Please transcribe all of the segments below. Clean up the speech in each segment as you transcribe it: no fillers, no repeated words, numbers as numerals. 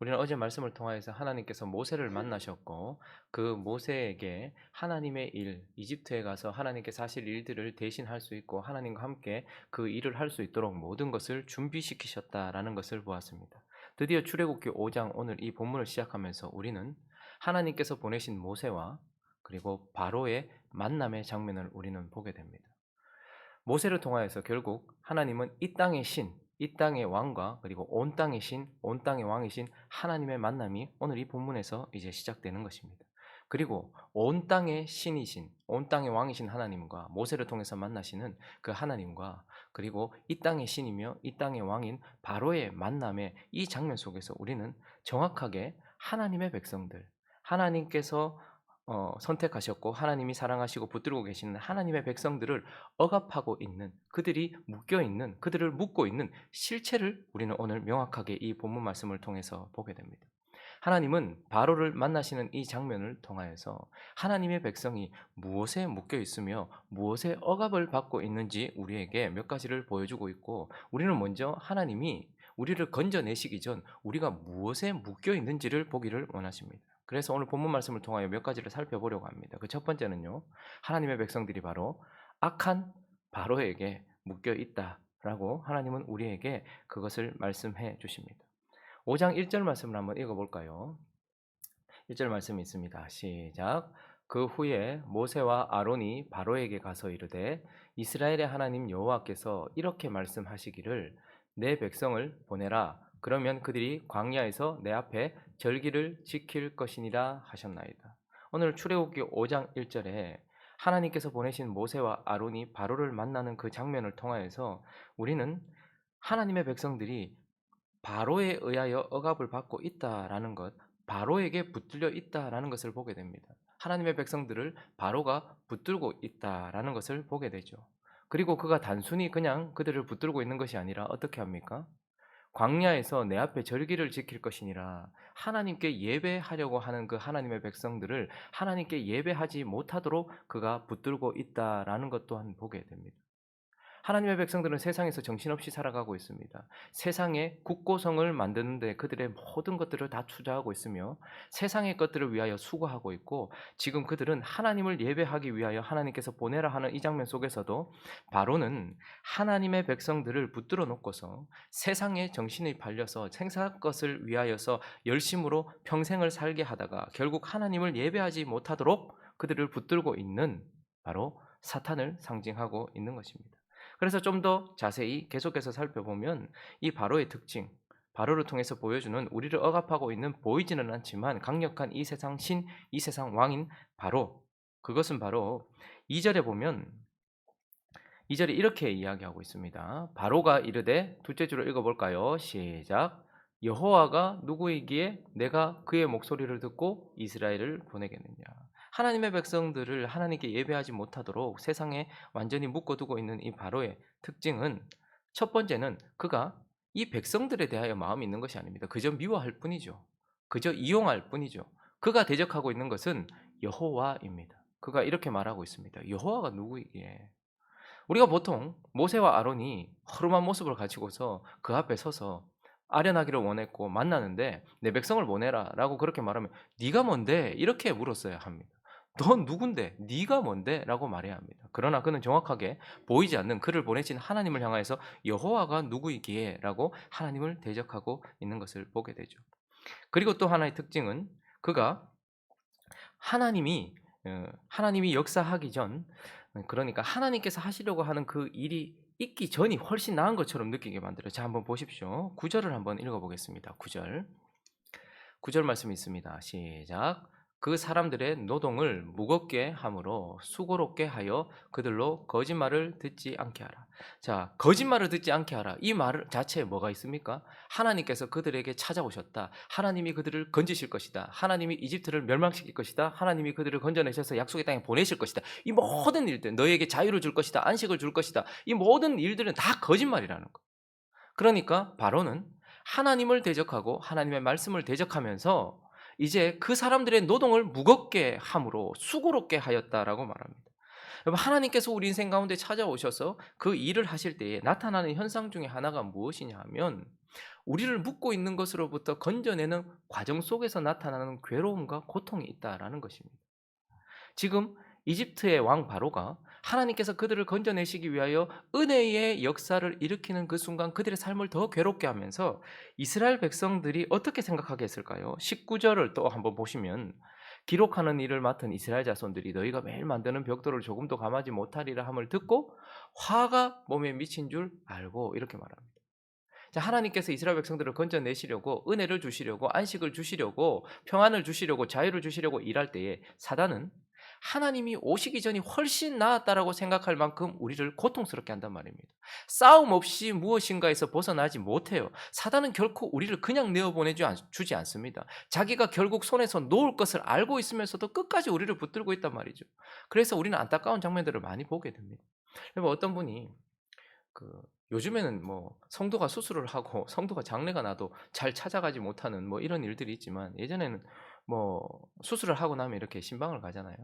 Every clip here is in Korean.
우리는 어제 말씀을 통하여서 하나님께서 모세를 만나셨고 그 모세에게 하나님의 일, 이집트에 가서 하나님께서 하실 일들을 대신할 수 있고 하나님과 함께 그 일을 할 수 있도록 모든 것을 준비시키셨다라는 것을 보았습니다. 드디어 출애굽기 5장 오늘 이 본문을 시작하면서 우리는 하나님께서 보내신 모세와 그리고 바로의 만남의 장면을 우리는 보게 됩니다. 모세를 통하여서 결국 하나님은 이 땅의 신, 이 땅의 왕과 그리고 온 땅의 신, 온 땅의 왕이신 하나님의 만남이 오늘 이 본문에서 이제 시작되는 것입니다. 그리고 온 땅의 신이신, 온 땅의 왕이신 하나님과 모세를 통해서 만나시는 그 하나님과 그리고 이 땅의 신이며 이 땅의 왕인 바로의 만남의 이 장면 속에서 우리는 정확하게 하나님의 백성들, 하나님께서 선택하셨고 하나님이 사랑하시고 붙들고 계시는 하나님의 백성들을 억압하고 있는 그들이 묶여 있는 그들을 묶고 있는 실체를 우리는 오늘 명확하게 이 본문 말씀을 통해서 보게 됩니다. 하나님은 바로를 만나시는 이 장면을 통하여서 하나님의 백성이 무엇에 묶여 있으며 무엇에 억압을 받고 있는지 우리에게 몇 가지를 보여주고 있고 우리는 먼저 하나님이 우리를 건져내시기 전 우리가 무엇에 묶여 있는지를 보기를 원하십니다. 그래서 오늘 본문 말씀을 통하여 몇 가지를 살펴보려고 합니다. 그 첫 번째는요. 하나님의 백성들이 바로 악한 바로에게 묶여 있다라고 하나님은 우리에게 그것을 말씀해 주십니다. 5장 1절 말씀을 한번 읽어 볼까요? 1절 말씀이 있습니다. 시작. 그 후에 모세와 아론이 바로에게 가서 이르되 이스라엘의 하나님 여호와께서 이렇게 말씀하시기를 내 백성을 보내라. 그러면 그들이 광야에서 내 앞에 절기를 지킬 것이니라 하셨나이다. 오늘 출애굽기 5장 1절에 하나님께서 보내신 모세와 아론이 바로를 만나는 그 장면을 통하여서 우리는 하나님의 백성들이 바로에 의하여 억압을 받고 있다라는 것, 바로에게 붙들려 있다라는 것을 보게 됩니다. 하나님의 백성들을 바로가 붙들고 있다라는 것을 보게 되죠. 그리고 그가 단순히 그냥 그들을 붙들고 있는 것이 아니라 어떻게 합니까? 광야에서 내 앞에 절기를 지킬 것이니라 하나님께 예배하려고 하는 그 하나님의 백성들을 하나님께 예배하지 못하도록 그가 붙들고 있다라는 것 또한 보게 됩니다. 하나님의 백성들은 세상에서 정신없이 살아가고 있습니다. 세상의 국고성을 만드는데 그들의 모든 것들을 다 투자하고 있으며 세상의 것들을 위하여 수고하고 있고 지금 그들은 하나님을 예배하기 위하여 하나님께서 보내라 하는 이 장면 속에서도 바로는 하나님의 백성들을 붙들어 놓고서 세상에 정신이 팔려서 생사 것을 위하여서 열심으로 평생을 살게 하다가 결국 하나님을 예배하지 못하도록 그들을 붙들고 있는 바로 사탄을 상징하고 있는 것입니다. 그래서 좀 더 자세히 계속해서 살펴보면 이 바로의 특징, 바로를 통해서 보여주는 우리를 억압하고 있는 보이지는 않지만 강력한 이 세상 신, 이 세상 왕인 바로 그것은 바로 2절에 보면 2절에 이렇게 이야기하고 있습니다. 바로가 이르되 둘째 줄을 읽어볼까요? 시작. 여호와가 누구이기에 내가 그의 목소리를 듣고 이스라엘을 보내겠느냐. 하나님의 백성들을 하나님께 예배하지 못하도록 세상에 완전히 묶어두고 있는 이 바로의 특징은 첫 번째는 그가 이 백성들에 대하여 마음이 있는 것이 아닙니다. 그저 미워할 뿐이죠. 그저 이용할 뿐이죠. 그가 대적하고 있는 것은 여호와입니다. 그가 이렇게 말하고 있습니다. 여호와가 누구이기에 우리가 보통 모세와 아론이 허름한 모습을 가지고서 그 앞에 서서 아련하기를 원했고 만나는데 내 백성을 보내라라고 그렇게 말하면 네가 뭔데 이렇게 물었어야 합니다. 넌 누군데? 네가 뭔데? 라고 말해야 합니다. 그러나 그는 정확하게 보이지 않는 그를 보내신 하나님을 향하여서 여호와가 누구이기에 라고 하나님을 대적하고 있는 것을 보게 되죠. 그리고 또 하나의 특징은 그가 하나님이 하나님이 역사하기 전 그러니까 하나님께서 하시려고 하는 그 일이 있기 전이 훨씬 나은 것처럼 느끼게 만들어요. 자, 한번 보십시오. 9절을 한번 읽어 보겠습니다. 9절. 9절 말씀이 있습니다. 시작. 그 사람들의 노동을 무겁게 함으로 수고롭게 하여 그들로 거짓말을 듣지 않게 하라. 자, 거짓말을 듣지 않게 하라. 이 말 자체에 뭐가 있습니까? 하나님께서 그들에게 찾아오셨다. 하나님이 그들을 건지실 것이다. 하나님이 이집트를 멸망시킬 것이다. 하나님이 그들을 건져내셔서 약속의 땅에 보내실 것이다. 이 모든 일들, 너에게 자유를 줄 것이다. 안식을 줄 것이다. 이 모든 일들은 다 거짓말이라는 거. 그러니까 바로는 하나님을 대적하고 하나님의 말씀을 대적하면서 이제 그 사람들의 노동을 무겁게 함으로 수고롭게 하였다라고 말합니다. 여러분, 하나님께서 우리 인생 가운데 찾아오셔서 그 일을 하실 때에 나타나는 현상 중에 하나가 무엇이냐 하면 우리를 묶고 있는 것으로부터 건져내는 과정 속에서 나타나는 괴로움과 고통이 있다라는 것입니다. 지금 이집트의 왕 바로가 하나님께서 그들을 건져내시기 위하여 은혜의 역사를 일으키는 그 순간 그들의 삶을 더 괴롭게 하면서 이스라엘 백성들이 어떻게 생각하게 했을까요? 19절을 또 한번 보시면 기록하는 일을 맡은 이스라엘 자손들이 너희가 매일 만드는 벽돌을 조금도 감하지 못하리라 함을 듣고 화가 몸에 미친 줄 알고 이렇게 말합니다. 자, 하나님께서 이스라엘 백성들을 건져내시려고 은혜를 주시려고 안식을 주시려고 평안을 주시려고 자유를 주시려고 일할 때에 사단은 하나님이 오시기 전이 훨씬 나았다라고 생각할 만큼 우리를 고통스럽게 한단 말입니다. 싸움 없이 무엇인가에서 벗어나지 못해요. 사단은 결코 우리를 그냥 주지 않습니다. 자기가 결국 손에서 놓을 것을 알고 있으면서도 끝까지 우리를 붙들고 있단 말이죠. 그래서 우리는 안타까운 장면들을 많이 보게 됩니다. 어떤 분이 그 요즘에는 뭐 성도가 수술을 하고 성도가 장례가 나도 잘 찾아가지 못하는 뭐 이런 일들이 있지만 예전에는 뭐 수술을 하고 나면 이렇게 신방을 가잖아요.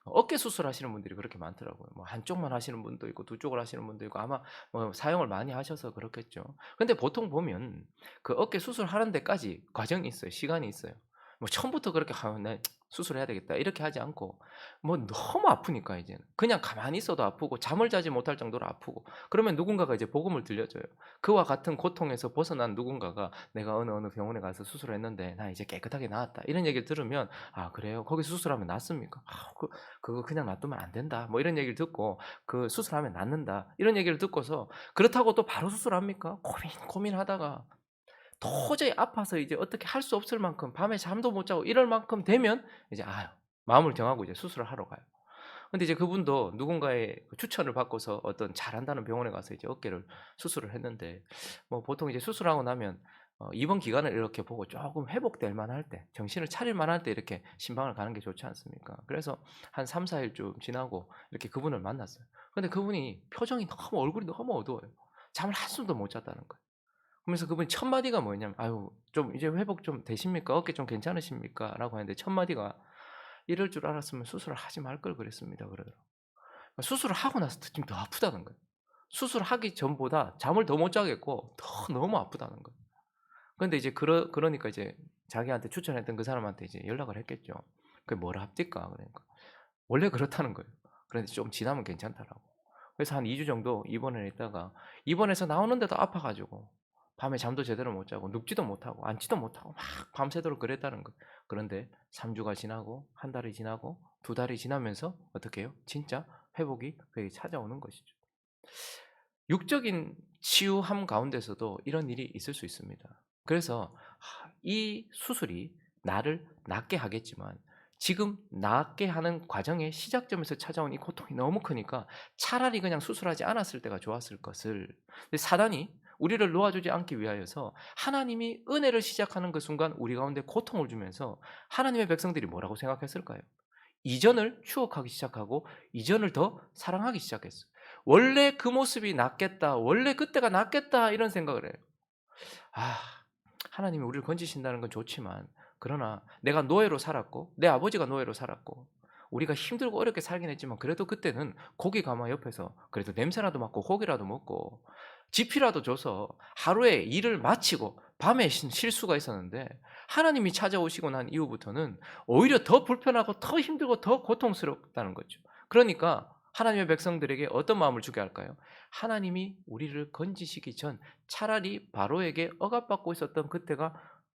어깨 수술하시는 분들이 그렇게 많더라고요. 뭐 한쪽만 하시는 분도 있고 두 쪽을 하시는 분도 있고 아마 뭐 사용을 많이 하셔서 그렇겠죠. 근데 보통 보면 그 어깨 수술하는 데까지 과정이 있어요. 시간이 있어요. 뭐 처음부터 그렇게 하면 '네 수술해야 되겠다.' 이렇게 하지 않고 뭐 너무 아프니까 이제는 그냥 가만히 있어도 아프고 잠을 자지 못할 정도로 아프고 그러면 누군가가 이제 복음을 들려줘요. 그와 같은 고통에서 벗어난 누군가가 "내가 어느 병원에 가서 수술을 했는데 나 이제 깨끗하게 나았다." 이런 얘기를 들으면 "아 그래요? 거기서 수술하면 낫습니까?" 그거 그냥 놔두면 안 된다." 뭐 이런 얘기를 듣고 "그 수술하면 낫는다." 이런 얘기를 듣고서 그렇다고 또 바로 수술합니까? 고민하다가 도저히 아파서 이제 어떻게 할 수 없을 만큼 밤에 잠도 못 자고 이럴 만큼 되면 이제 마음을 정하고 이제 수술을 하러 가요. 근데 이제 그분도 누군가의 그 추천을 받고서 어떤 잘한다는 병원에 가서 이제 어깨를 수술을 했는데 뭐 보통 이제 수술하고 나면 입원 기간을 이렇게 보고 쪼금 회복될 만할 때 정신을 차릴 만할 때 이렇게 신방을 가는 게 좋지 않습니까? 그래서 한 3-4 일쯤 지나고 이렇게 그분을 만났어요. 근데 그분이 표정이 너무 얼굴이 너무 어두워요. 잠을 한숨도 못 잤다는 거예요. 그러면서 그분이 첫 마디가 뭐였냐면 "아유 좀 이제 회복 좀 되십니까? 어깨 좀 괜찮으십니까?"라고 했는데 첫 마디가 "이럴 줄 알았으면 수술을 하지 말 걸 그랬습니다." 그러더라고요. 수술을 하고 나서 지금 더 아프다는 거예요. 수술하기 전보다 잠을 더 못 자겠고 더 너무 아프다는 거예요. 근데 이제 그러니까 이제 자기한테 추천했던 그 사람한테 이제 연락을 했겠죠. "그게 뭐라 합니까?" 그러니까 원래 그렇다는 거예요. 그런데 좀 지나면 괜찮다라고. 그래서 한 2주 정도 입원을 했다가 입원해서 나오는데도 아파 가지고 밤에 잠도 제대로 못 자고 눕지도 못하고 앉지도 못하고 막 밤새도록 그랬다는 거예요. 그런데 3 주가 지나고 한 달이 지나고 두 달이 지나면서 어떻게 해요? 진짜 회복이 거의 찾아오는 것이죠. 육적인 치유함 가운데서도 이런 일이 있을 수 있습니다. 그래서 이 수술이 나를 낫게 하겠지만 지금 낫게 하는 과정의 시작점에서 찾아온 이 고통이 너무 크니까 차라리 그냥 수술하지 않았을 때가 좋았을 것을. 근데 사단이 우리를 놓아주지 않기 위하여서 하나님이 은혜를 시작하는 그 순간 우리 가운데 고통을 주면서 하나님의 백성들이 뭐라고 생각했을까요? 이전을 추억하기 시작하고 이전을 더 사랑하기 시작했어요. '원래 그 모습이 낫겠다. 원래 그때가 낫겠다.' 이런 생각을 해요. 아 하나님이 우리를 건지신다는 건 좋지만 그러나 내가 노예로 살았고 내 아버지가 노예로 살았고 우리가 힘들고 어렵게 살긴 했지만 그래도 그때는 고기 가마 옆에서 그래도 냄새라도 맡고 고기라도 먹고 지피라도 줘서 하루에 일을 마치고 밤에 쉴 수가 있었는데 하나님이 찾아오시고 난 이후부터는 오히려 더 불편하고 더 힘들고 더 고통스럽다는 거죠. 그러니까 하나님의 백성들에게 어떤 마음을 주게 할까요? 하나님이 우리를 건지시기 전 차라리 바로에게 억압받고 있었던 그때가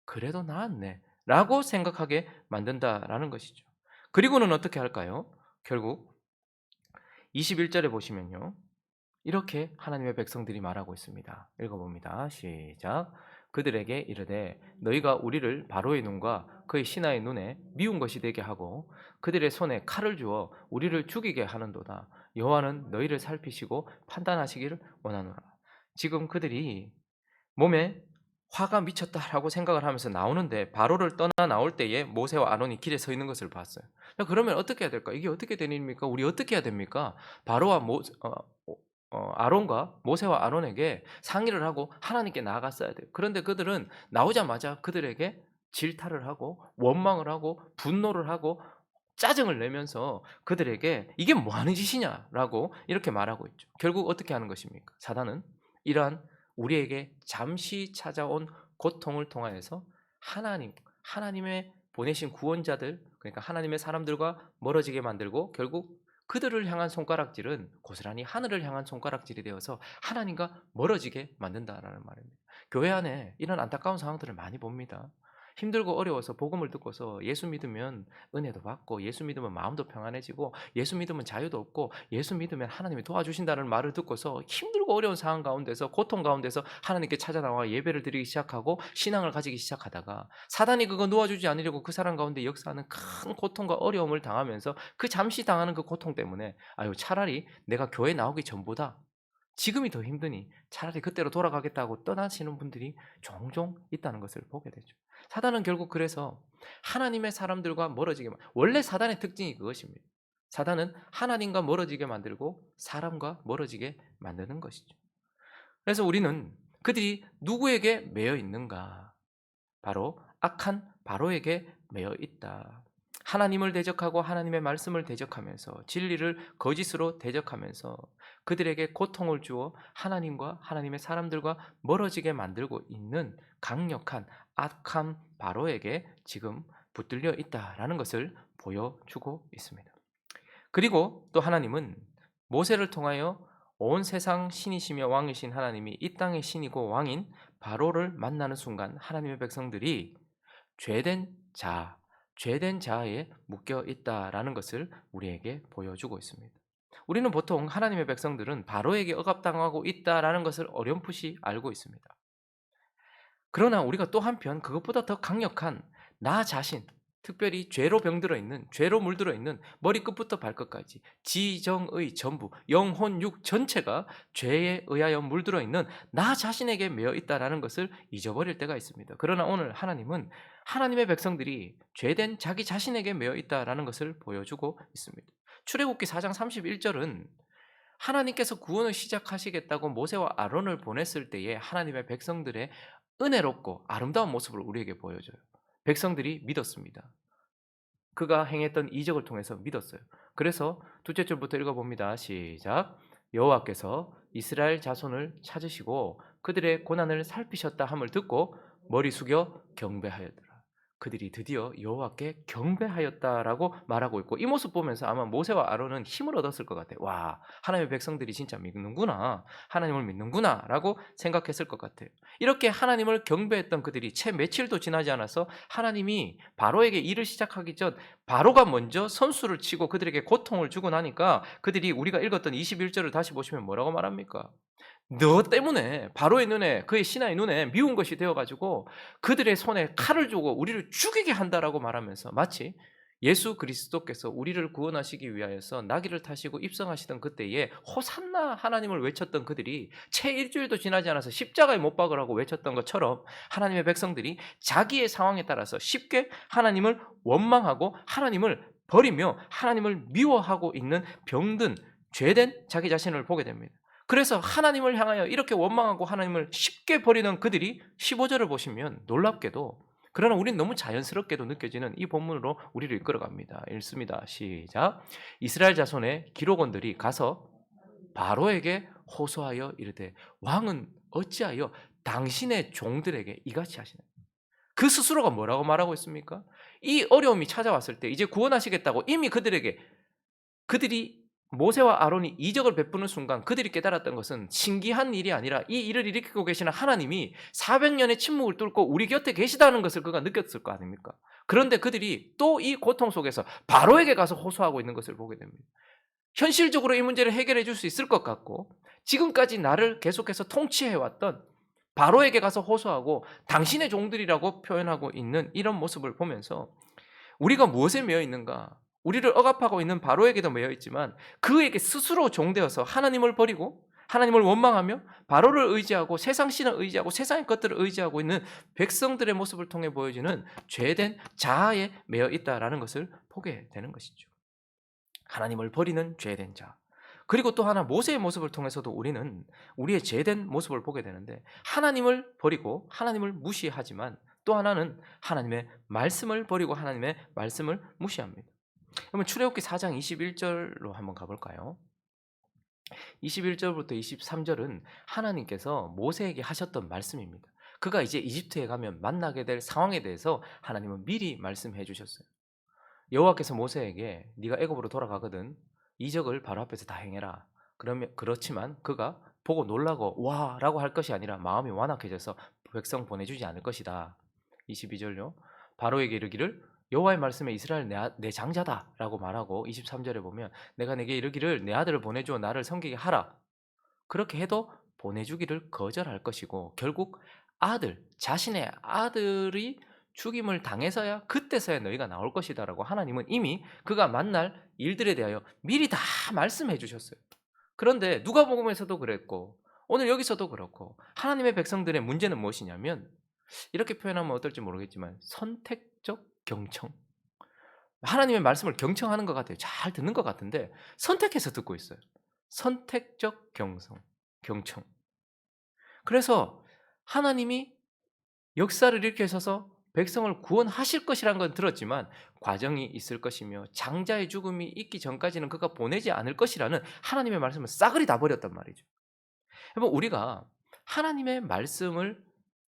'그래도 나았네.'라고 생각하게 만든다라는 것이죠. 그리고는 어떻게 할까요? 결국 21 절에 보시면요. 이렇게 하나님의 백성들이 말하고 있습니다. 읽어 봅니다. 시작. 그들에게 이르되 너희가 우리를 바로의 눈과 그의 신하의 눈에 미운 것이 되게 하고 그들의 손에 칼을 주어 우리를 죽이게 하는도다. 여호와는 너희를 살피시고 판단하시기를 원하노라. 지금 그들이 몸에 화가 미쳤다라고 생각을 하면서 나오는데 바로를 떠나 나올 때에 모세와 아론이 길에 서 있는 것을 봤어요. 그러면 어떻게 해야 될까? 이게 어떻게 된 일입니까? 우리 어떻게 해야 됩니까? 바로와 아론과 모세와 아론에게 상의를 하고 하나님께 나아갔어야 돼요. 그런데 그들은 나오자마자 그들에게 질타를 하고 원망을 하고 분노를 하고 짜증을 내면서 그들에게 "이게 뭐 하는 짓이냐?"라고 이렇게 말하고 있죠. 결국 어떻게 하는 것입니까? 사단은 이러한 우리에게 잠시 찾아온 고통을 통하여서 하나님의 보내신 구원자들, 그러니까 하나님의 사람들과 멀어지게 만들고 결국 그들을 향한 손가락질은 고스란히 하늘을 향한 손가락질이 되어서 하나님과 멀어지게 만든다라는 말입니다. 교회 안에 이런 안타까운 상황들을 많이 봅니다. 힘들고 어려워서 복음을 듣고서 예수 믿으면 은혜도 받고 예수 믿으면 마음도 평안해지고 예수 믿으면 자유도 없고 예수 믿으면 하나님이 도와주신다는 말을 듣고서 힘들고 어려운 상황 가운데서 고통 가운데서 하나님께 찾아 나와 예배를 드리기 시작하고 신앙을 가지기 시작하다가 사단이 그거 놓아주지 않으려고 그 사람 가운데 역사하는 큰 고통과 어려움을 당하면서 그 잠시 당하는 그 고통 때문에 아유 차라리 내가 교회 나오기 전보다 지금이 더 힘드니 차라리 그때로 돌아가겠다고 떠나시는 분들이 종종 있다는 것을 보게 되죠. 사단은 결국 그래서 하나님의 사람들과 멀어지게 원래 사단의 특징이 그것입니다. 사단은 하나님과 멀어지게 만들고 사람과 멀어지게 만드는 것이죠. 그래서 우리는 그들이 누구에게 매여 있는가? 바로 악한 바로에게 매여 있다. 하나님을 대적하고 하나님의 말씀을 대적하면서 진리를 거짓으로 대적하면서 그들에게 고통을 주어 하나님과 하나님의 사람들과 멀어지게 만들고 있는 강력한 악한 바로에게 지금 붙들려 있다라는 것을 보여주고 있습니다. 그리고 또 하나님은 모세를 통하여 온 세상 신이시며 왕이신 하나님이 이 땅의 신이고 왕인 바로를 만나는 순간 하나님의 백성들이 죄된 자, 죄된 자아에 묶여 있다라는 것을 우리에게 보여주고 있습니다. 우리는 보통 하나님의 백성들은 바로에게 억압당하고 있다라는 것을 어렴풋이 알고 있습니다. 그러나 우리가 또 한편 그것보다 더 강력한 나 자신, 특별히 죄로 병들어 있는, 죄로 물들어 있는 머리끝부터 발끝까지 지정의 전부, 영혼, 육 전체가 죄에 의하여 물들어 있는 나 자신에게 매여 있다라는 것을 잊어버릴 때가 있습니다. 그러나 오늘 하나님은 하나님의 백성들이 죄된 자기 자신에게 매여 있다라는 것을 보여주고 있습니다. 출애굽기 4장 31절은 하나님께서 구원을 시작하시겠다고 모세와 아론을 보냈을 때에 하나님의 백성들의 은혜롭고 아름다운 모습을 우리에게 보여줘요. 백성들이 믿었습니다. 그가 행했던 이적을 통해서 믿었어요. 그래서 둘째 줄부터 읽어봅니다. 시작. 여호와께서 이스라엘 자손을 찾으시고 그들의 고난을 살피셨다 함을 듣고 머리 숙여 경배하였더라. 그들이 드디어 여호와께 경배하였다라고 말하고 있고 이 모습 보면서 아마 모세와 아론은 힘을 얻었을 것 같아요. 와, 하나님의 백성들이 진짜 믿는구나. 하나님을 믿는구나 라고 생각했을 것 같아요. 이렇게 하나님을 경배했던 그들이 채 며칠도 지나지 않아서 하나님이 바로에게 일을 시작하기 전 바로가 먼저 선수를 치고 그들에게 고통을 주고 나니까 그들이 우리가 읽었던 21절을 다시 보시면 뭐라고 말합니까? 너 때문에 바로의 눈에 그의 신하의 눈에 미운 것이 되어가지고 그들의 손에 칼을 주고 우리를 죽이게 한다라고 말하면서 마치 예수 그리스도께서 우리를 구원하시기 위하여서 나귀를 타시고 입성하시던 그때에 호산나 하나님을 외쳤던 그들이 채 일주일도 지나지 않아서 십자가에 못 박으라고 외쳤던 것처럼 하나님의 백성들이 자기의 상황에 따라서 쉽게 하나님을 원망하고 하나님을 버리며 하나님을 미워하고 있는 병든 죄된 자기 자신을 보게 됩니다. 그래서 하나님을 향하여 이렇게 원망하고 하나님을 쉽게 버리는 그들이 15절을 보시면 놀랍게도 그러나 우리는 너무 자연스럽게도 느껴지는 이 본문으로 우리를 이끌어갑니다. 읽습니다. 시작. 이스라엘 자손의 기록원들이 가서 바로에게 호소하여 이르되 왕은 어찌하여 당신의 종들에게 이같이 하시나요? 그 스스로가 뭐라고 말하고 있습니까? 이 어려움이 찾아왔을 때 이제 구원하시겠다고 이미 그들이 모세와 아론이 이적을 베푸는 순간 그들이 깨달았던 것은 신기한 일이 아니라 이 일을 일으키고 계시는 하나님이 400년의 침묵을 뚫고 우리 곁에 계시다는 것을 그가 느꼈을 거 아닙니까? 그런데 그들이 또 이 고통 속에서 바로에게 가서 호소하고 있는 것을 보게 됩니다. 현실적으로 이 문제를 해결해 줄 수 있을 것 같고 지금까지 나를 계속해서 통치해왔던 바로에게 가서 호소하고 당신의 종들이라고 표현하고 있는 이런 모습을 보면서 우리가 무엇에 매여 있는가? 우리를 억압하고 있는 바로에게도 매여 있지만 그에게 스스로 종되어서 하나님을 버리고 하나님을 원망하며 바로를 의지하고 세상 신을 의지하고 세상의 것들을 의지하고 있는 백성들의 모습을 통해 보여지는 죄된 자아에 매여 있다라는 것을 보게 되는 것이죠. 하나님을 버리는 죄된 자. 그리고 또 하나 모세의 모습을 통해서도 우리는 우리의 죄된 모습을 보게 되는데 하나님을 버리고 하나님을 무시하지만 또 하나는 하나님의 말씀을 버리고 하나님의 말씀을 무시합니다. 그러면 출애굽기 4장 21절로 한번 가볼까요? 21절부터 23절은 하나님께서 모세에게 하셨던 말씀입니다. 그가 이제 이집트에 가면 만나게 될 상황에 대해서 하나님은 미리 말씀해 주셨어요. 여호와께서 모세에게 네가 애굽으로 돌아가거든 이적을 바로 앞에서 다 행해라. 그러면 그렇지만 그가 보고 놀라고 와라고 할 것이 아니라 마음이 완악해져서 백성 보내주지 않을 것이다. 22절요. 바로에게 이르기를 여호와의 말씀에 이스라엘 내 장자다라고 말하고 23절에 보면 내가 내게 이르기를 내 아들을 보내주어 나를 섬기게 하라. 그렇게 해도 보내주기를 거절할 것이고 결국 자신의 아들이 죽임을 당해서야 그때서야 너희가 나올 것이다라고 하나님은 이미 그가 만날 일들에 대하여 미리 다 말씀해 주셨어요. 그런데 누가복음에서도 그랬고 오늘 여기서도 그렇고 하나님의 백성들의 문제는 무엇이냐면 이렇게 표현하면 어떨지 모르겠지만 선택적 경청. 하나님의 말씀을 경청하는 것 같아요. 잘 듣는 것 같은데 선택해서 듣고 있어요. 선택적 경청. 그래서 하나님이 역사를 일으켜서 백성을 구원하실 것이라는 건 들었지만 과정이 있을 것이며 장자의 죽음이 있기 전까지는 그가 보내지 않을 것이라는 하나님의 말씀을 싸그리 다 버렸단 말이죠. 여러분 우리가 하나님의 말씀을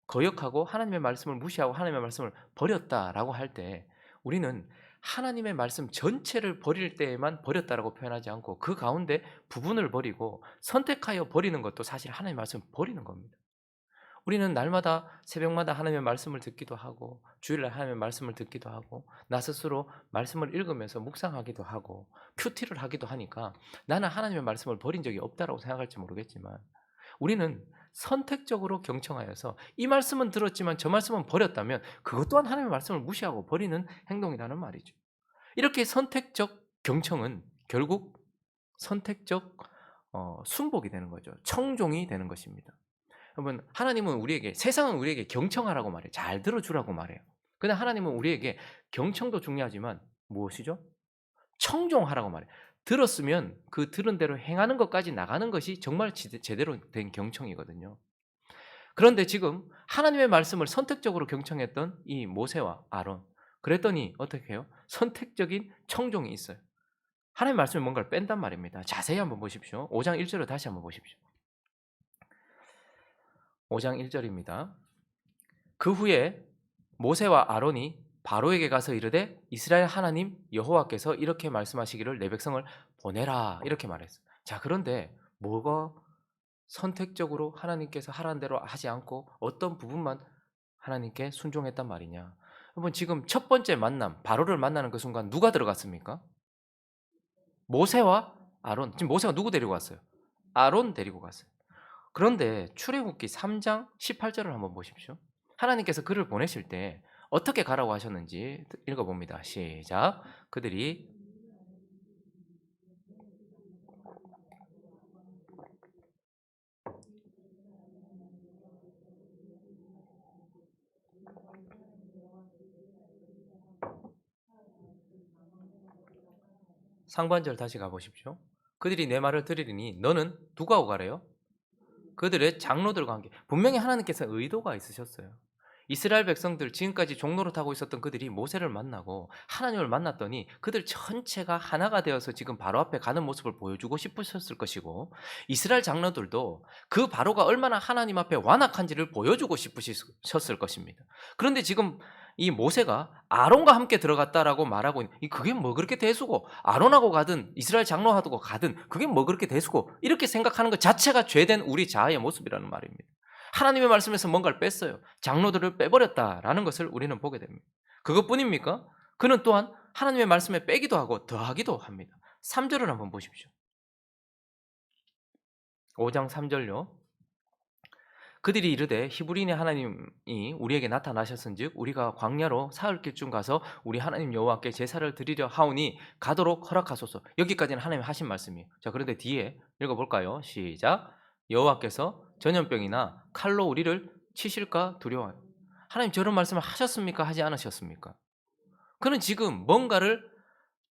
거역하고 하나님의 말씀을 무시하고 하나님의 말씀을 버렸다라고 할 때 우리는 하나님의 말씀 전체를 버릴 때에만 버렸다라고 표현하지 않고 그 가운데 부분을 버리고 선택하여 버리는 것도 사실 하나님의 말씀을 버리는 겁니다. 우리는 날마다 새벽마다 하나님의 말씀을 듣기도 하고 주일날 하나님의 말씀을 듣기도 하고 나 스스로 말씀을 읽으면서 묵상하기도 하고 큐티를 하기도 하니까 나는 하나님의 말씀을 버린 적이 없다라고 생각할지 모르겠지만 우리는 선택적으로 경청하여서 이 말씀은 들었지만 저 말씀은 버렸다면 그것 또한 하나님의 말씀을 무시하고 버리는 행동이라는 말이죠. 이렇게 선택적 경청은 결국 선택적 순복이 되는 거죠. 청종이 되는 것입니다. 여러분 하나님은 우리에게 세상은 우리에게 경청하라고 말해요. 잘 들어주라고 말해요. 그런데 하나님은 우리에게 경청도 중요하지만 무엇이죠? 청종하라고 말해요. 들었으면 그 들은 대로 행하는 것까지 나가는 것이 정말 제대로 된 경청이거든요. 그런데 지금 하나님의 말씀을 선택적으로 경청했던 이 모세와 아론 그랬더니 어떻게 해요? 선택적인 청종이 있어요. 하나님의 말씀에 뭔가를 뺀단 말입니다. 자세히 한번 보십시오. 5장 1절을 다시 한번 보십시오. 5장 1절입니다. 그 후에 모세와 아론이 바로에게 가서 이르되 이스라엘 하나님 여호와께서 이렇게 말씀하시기를 내 백성을 보내라 이렇게 말했어요. 자 그런데 뭐가 선택적으로 하나님께서 하라는 대로 하지 않고 어떤 부분만 하나님께 순종했단 말이냐. 여러분 지금 첫 번째 만남 바로를 만나는 그 순간 누가 들어갔습니까? 모세와 아론. 지금 모세가 누구 데리고 갔어요? 아론 데리고 갔어요. 그런데 출애굽기 3장 18절을 한번 보십시오. 하나님께서 그를 보내실 때 어떻게 가라고 하셨는지 읽어봅니다. 시작. 그들이 상반절 다시 가보십시오. 그들이 내 말을 들으리니 너는 누가 오가래요? 그들의 장로들과 함께. 분명히 하나님께서 의도가 있으셨어요. 이스라엘 백성들 지금까지 종로를 타고 있었던 그들이 모세를 만나고 하나님을 만났더니 그들 전체가 하나가 되어서 지금 바로 앞에 가는 모습을 보여주고 싶으셨을 것이고 이스라엘 장로들도 그 바로가 얼마나 하나님 앞에 완악한지를 보여주고 싶으셨을 것입니다. 그런데 지금 이 모세가 아론과 함께 들어갔다라고 말하고 그게 뭐 그렇게 대수고 아론하고 가든 이스라엘 장로하고 가든 그게 뭐 그렇게 대수고 이렇게 생각하는 것 자체가 죄된 우리 자아의 모습이라는 말입니다. 하나님의 말씀에서 뭔가를 뺐어요. 장로들을 빼버렸다라는 것을 우리는 보게 됩니다. 그것뿐입니까? 그는 또한 하나님의 말씀에 빼기도 하고 더하기도 합니다. 3절을 한번 보십시오. 5장 3절요. 그들이 이르되 히브리인의 하나님이 우리에게 나타나셨은즉 우리가 광야로 사흘 길쯤 가서 우리 하나님 여호와께 제사를 드리려 하오니 가도록 허락하소서. 여기까지는 하나님 하신 말씀이에요. 자, 그런데 뒤에 읽어볼까요? 시작. 여호와께서 전염병이나 칼로 우리를 치실까 두려워요. 하나님 저런 말씀을 하셨습니까? 하지 않으셨습니까? 그는 지금 뭔가를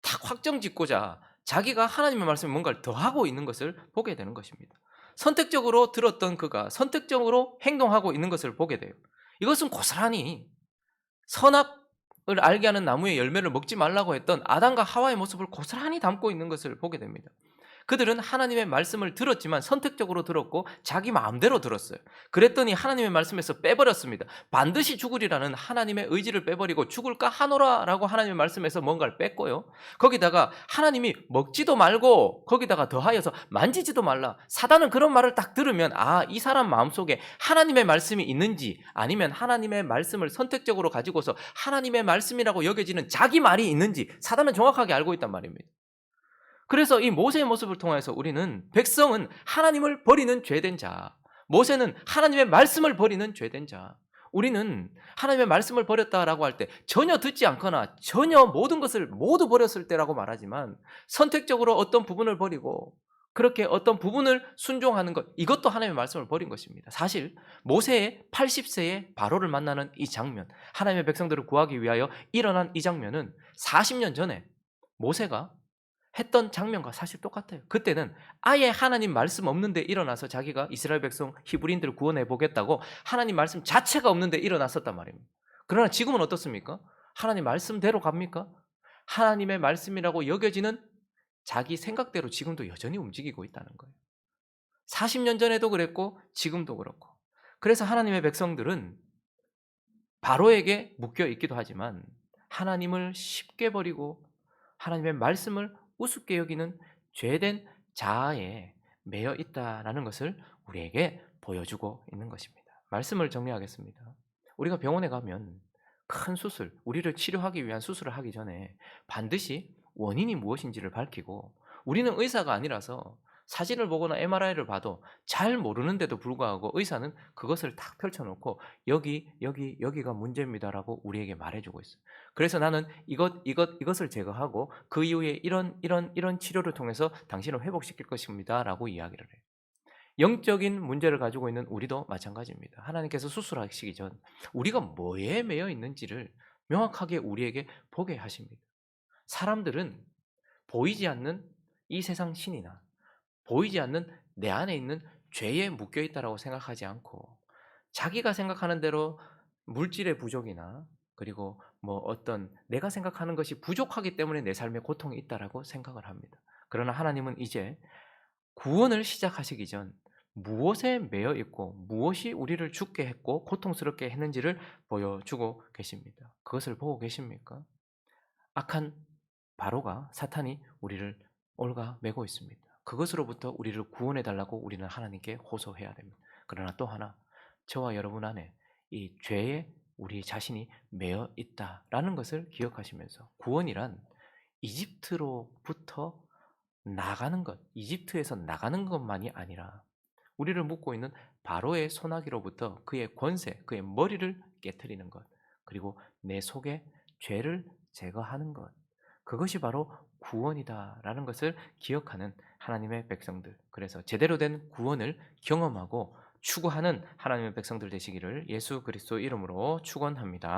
탁 확정짓고자 자기가 하나님의 말씀에 뭔가를 더하고 있는 것을 보게 되는 것입니다. 선택적으로 들었던 그가 선택적으로 행동하고 있는 것을 보게 돼요. 이것은 고스란히 선악을 알게 하는 나무의 열매를 먹지 말라고 했던 아담과 하와의 모습을 고스란히 담고 있는 것을 보게 됩니다. 그들은 하나님의 말씀을 들었지만 선택적으로 들었고 자기 마음대로 들었어요. 그랬더니 하나님의 말씀에서 빼버렸습니다. 반드시 죽으리라는 하나님의 의지를 빼버리고 죽을까 하노라라고 하나님의 말씀에서 뭔가를 뺐고요. 거기다가 하나님이 먹지도 말고 거기다가 더하여서 만지지도 말라. 사단은 그런 말을 딱 들으면 이 사람 마음속에 하나님의 말씀이 있는지 아니면 하나님의 말씀을 선택적으로 가지고서 하나님의 말씀이라고 여겨지는 자기 말이 있는지 사단은 정확하게 알고 있단 말입니다. 그래서 이 모세의 모습을 통해서 우리는 백성은 하나님을 버리는 죄된 자, 모세는 하나님의 말씀을 버리는 죄된 자, 우리는 하나님의 말씀을 버렸다라고 할 때 전혀 듣지 않거나 전혀 모든 것을 모두 버렸을 때라고 말하지만 선택적으로 어떤 부분을 버리고 그렇게 어떤 부분을 순종하는 것, 이것도 하나님의 말씀을 버린 것입니다. 사실 모세의 80세의 바로를 만나는 이 장면, 하나님의 백성들을 구하기 위하여 일어난 이 장면은 40년 전에 모세가 했던 장면과 사실 똑같아요. 그때는 아예 하나님 말씀 없는데 일어나서 자기가 이스라엘 백성 히브리인들을 구원해 보겠다고 하나님 말씀 자체가 없는데 일어났었단 말입니다. 그러나 지금은 어떻습니까? 하나님 말씀대로 갑니까? 하나님의 말씀이라고 여겨지는 자기 생각대로 지금도 여전히 움직이고 있다는 거예요. 40년 전에도 그랬고 지금도 그렇고. 그래서 하나님의 백성들은 바로에게 묶여 있기도 하지만 하나님을 쉽게 버리고 하나님의 말씀을 우습게 여기는 죄된 자아에 매여 있다라는 것을 우리에게 보여주고 있는 것입니다. 말씀을 정리하겠습니다. 우리가 병원에 가면 큰 수술, 우리를 치료하기 위한 수술을 하기 전에 반드시 원인이 무엇인지를 밝히고 우리는 의사가 아니라서 사진을 보거나 MRI를 봐도 잘 모르는데도 불구하고 의사는 그것을 딱 펼쳐놓고 여기가 문제입니다라고 우리에게 말해주고 있어요. 그래서 나는 이것을 제거하고 그 이후에 이런 치료를 통해서 당신을 회복시킬 것입니다라고 이야기를 해요. 영적인 문제를 가지고 있는 우리도 마찬가지입니다. 하나님께서 수술하시기 전 우리가 뭐에 매여 있는지를 명확하게 우리에게 보게 하십니다. 사람들은 보이지 않는 이 세상 신이나 보이지 않는 내 안에 있는 죄에 묶여 있다라고 생각하지 않고 자기가 생각하는 대로 물질의 부족이나 그리고 뭐 어떤 내가 생각하는 것이 부족하기 때문에 내 삶에 고통이 있다라고 생각을 합니다. 그러나 하나님은 이제 구원을 시작하시기 전 무엇에 매여 있고 무엇이 우리를 죽게 했고 고통스럽게 했는지를 보여주고 계십니다. 그것을 보고 계십니까? 악한 바로가 사탄이 우리를 올가매고 있습니다. 그것으로부터 우리를 구원해 달라고 우리는 하나님께 호소해야 됩니다. 그러나 또 하나 저와 여러분 안에 이 죄에 우리 자신이 매여 있다라는 것을 기억하시면서 구원이란 이집트로부터 나가는 것, 이집트에서 나가는 것만이 아니라 우리를 묶고 있는 바로의 소나기로부터 그의 권세, 그의 머리를 깨트리는 것, 그리고 내 속에 죄를 제거하는 것, 그것이 바로 구원이다라는 것을 기억하는 하나님의 백성들, 그래서 제대로 된 구원을 경험하고 추구하는 하나님의 백성들 되시기를 예수 그리스도 이름으로 축원합니다.